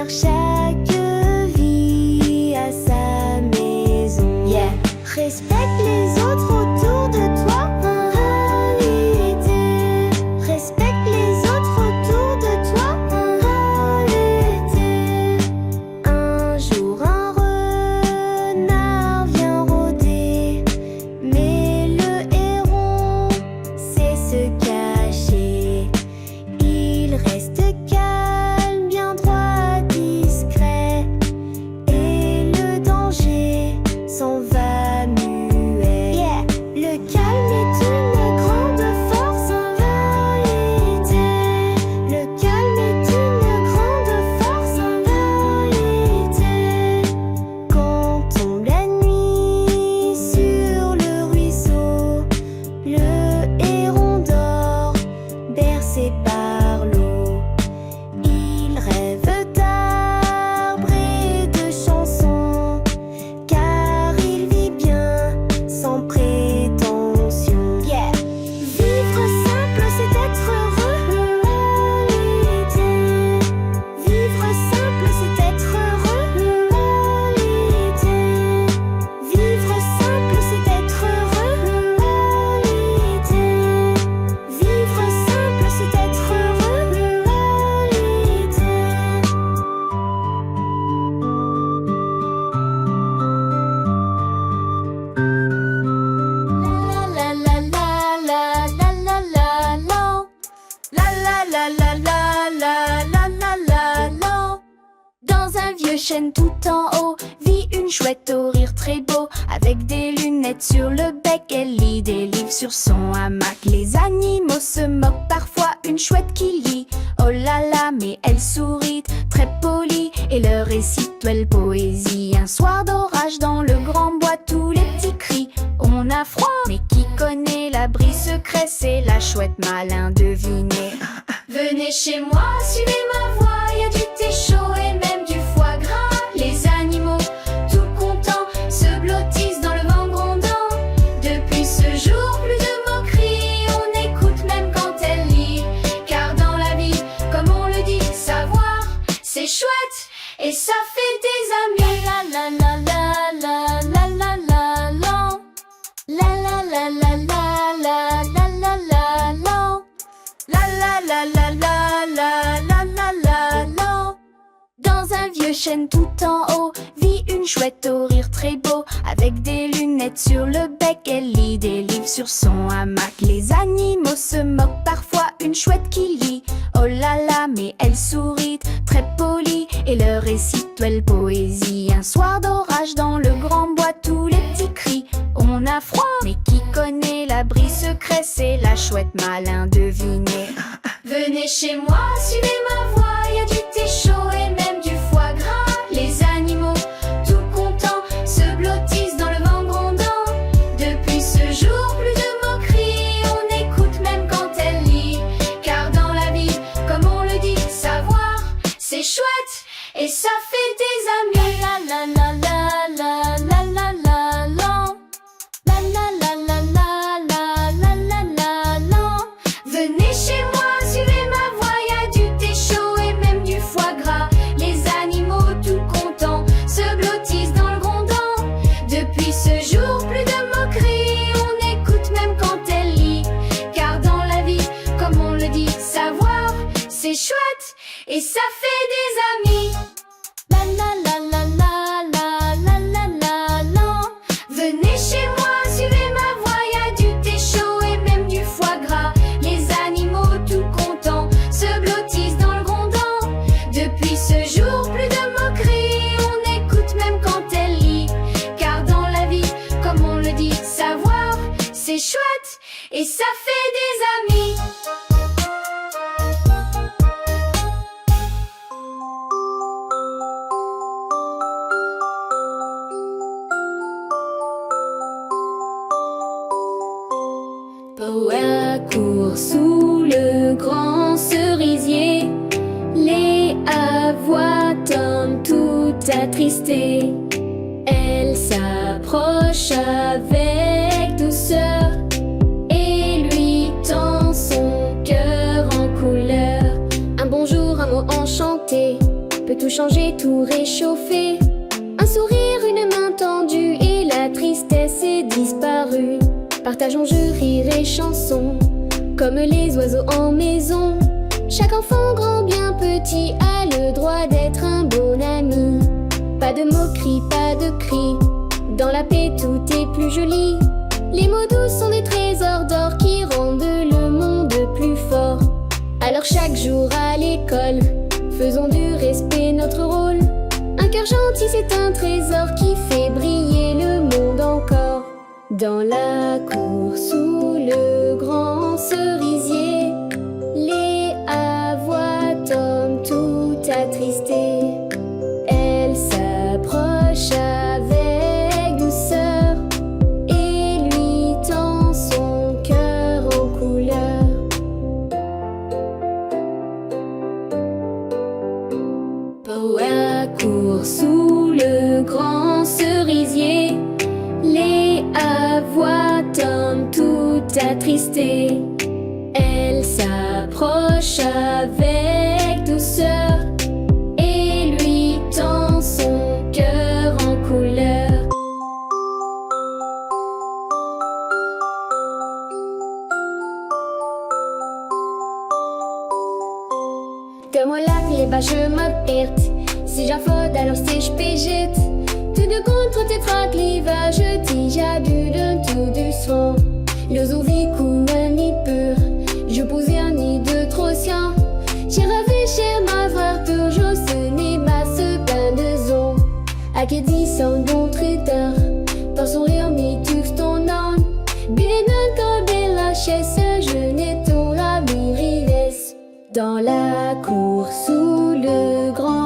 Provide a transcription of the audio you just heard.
car chaque vie a sa maison. Yeah. Respecte les autres autour de toi, en réalité. Respecte les autres autour de toi, en réalité. Un jour un renard vient rôder, mais le héron sait se cacher. Il reste calme, bien droit, discret, et le danger s'en va muet. Yeah. Le calme est une grande force, en réalité. Le calme est une grande force, en réalité. Quand tombe la nuit sur le ruisseau, le héron dort, bercé par l'eau. Il rêve d'arbres et de chansons, car il vit bien sans prétention. Yeah. Vivre simple, c'est être heureux, en réalité. Vivre simple, c'est être heureux, en réalité. Vivre simple, c'est être heureux, en réalité. Vivre simple, c'est être heureux, en réalité. La la la la la la la la. La la la la la la la la la la. Dans un vieux chêne tout en haut vit une chouette au rire très beau. Avec des lunettes sur le bec, elle lit des livres sur son hamac. Les animaux se moquent parfois, une chouette qui lit. Oh là là, mais elle sourit, très polie, et leur récite belle poésie. Un soir d'orage dans le grand bois, tous les petits crient. On a froid, mais qui connaît l'abri secret? C'est la chouette malin, devinez. Venez chez moi, suivez ma voix, y a du thé chaud et même du foie gras. Les animaux, tout contents, se blottissent dans le vent grondant. Depuis ce jour, plus de moqueries, on écoute même quand elle lit. Car dans la vie, comme on le dit, savoir, c'est chouette et ça fait des amis. La la la la la la la la la. La la la la la la la la la la. La la la la la la la la la la. Dans un vieux chêne tout en haut vit une chouette au rire très beau. Avec des lunettes sur le bec, elle lit des livres sur son hamac. Les animaux se moquent parfois, une chouette qui lit. Oh là là, mais elle sourit, très polie, et leur récite belle poésie. Un soir d'orage dans le grand bois, tous les petits crient. On a froid, mais qui connaît l'abri secret? C'est la chouette malin, devinez. Venez chez moi, suivez ma voix, y a du thé chaud et même du foie gras. Les animaux, tout contents, se blottissent dans le vent grondant. Depuis ce jour, plus de moqueries, on écoute même quand elle lit. Car dans la vie, comme on le dit, savoir, c'est chouette et ça fait des amis. La la la la la la la la la. La la la la la la la la la la. Venez chez moi, suivez ma voix, y a du thé chaud et même du foie gras. Les animaux tout contents se blottissent dans le grondant. Depuis ce jour, plus de moqueries, on écoute même quand elle lit. Car dans la vie, comme on le dit, savoir, c'est chouette et ça fait des amis. La la la la la la la la la la. Venez chez moi, suivez ma voix, y a du thé chaud et même du foie gras. Les animaux tout contents se blottissent dans le grondant. Depuis ce jour, plus de moqueries, on écoute même quand elle lit. Car dans la vie, comme on le dit, savoir, c'est chouette et ça fait des amis. Poa court sous le grand cerisier. Léa voit Tom tout attristé. Elle s'approche avec douceur et lui tend son cœur en couleur. Un bonjour, un mot enchanté, peut tout changer, tout réchauffer. Un sourire, une main tendue et la tristesse est disparue. Partageons jeux, rires et chansons, comme les oiseaux en maison. Chaque enfant, grand bien petit, a le droit d'être un bon ami. Pas de moquerie, pas de cris, dans la paix tout est plus joli. Les mots doux sont des trésors d'or qui rendent le monde plus fort. Alors chaque jour à l'école, faisons du respect notre rôle. Un cœur gentil c'est un trésor qui fait briller le monde encore. Dans la cour sous le grand cerisier, Léa voit Tom tout attristé. Elle s'approche avec douceur et lui tend son cœur en couleur. Poa court sous le grand cerisier, Léa voit Tom tout attristé. Elle s'approche avec douceur et lui tend son cœur en couleur. Comme au lac, les bas je me perde. Si j'affode, alors c'est j'péjette. Tout de contre tes clivage, dis j'abus de tout doucement. Les eaux coulent ni pur, je posais un nid de trop sien. J'ai rêvé chez ma frère toujours ce n'est pas ce pain de zone. À qui dit son bon traiteur, par son rire m'étouffe ton âme. Bien encore belle chaise, je n'ai ton ami rives. Dans la cour sous le grand